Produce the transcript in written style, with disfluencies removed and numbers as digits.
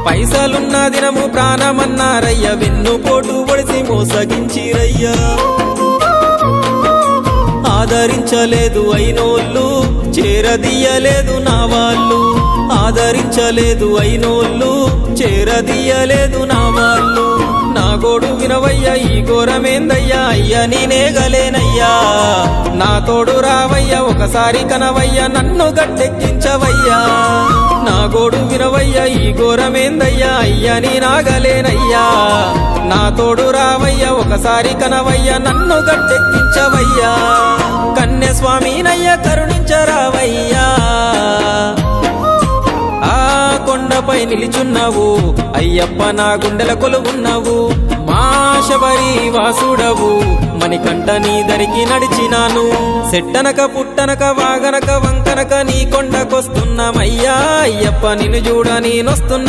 పైసలున్న దినము ప్రాణమన్నారయ్య, వెన్నుపోటు పొడిసి మోసగించిరయ్యా. ఆదరించలేదు అయినోళ్ళు, చేరదీయలేదు నా వాళ్ళు. ఆదరించలేదు అయినోళ్ళు, చేరదీయలేదు నా వాళ్ళు. నా గోడు వినవయ్యా, ఈ ఘోరమేందయ్యా, అయ్యా నేనేగలేనయ్యా. నా తోడు రావయ్యా, ఒకసారి కనవయ్యా, నన్ను గట్టెక్కించవయ్యా. నా గోడు వినవయ్యా, ఈ ఘోరమేందయ్యా, అయ్యా నేనాగలేనయ్యా. నా తోడు రావయ్యా, ఒకసారి కనవయ్యా, నన్ను గట్టెక్కించవయ్యా. కన్య స్వామినయ్యా కరుణించరావయ్యా. ఆ కొండపై నిలిచున్నావు అయ్యప్ప, నా గుండెల కొలువున్నావు. మా శబరి వాసుడవు, మణికంఠ నీ దరికి నడిచినాను. సెట్టనక పుట్టనక వాగనక వంకనక నీ కొండకొస్తున్నామయ్యా. అయ్యప్ప నిన్ను చూడ నేనొస్తున్నా.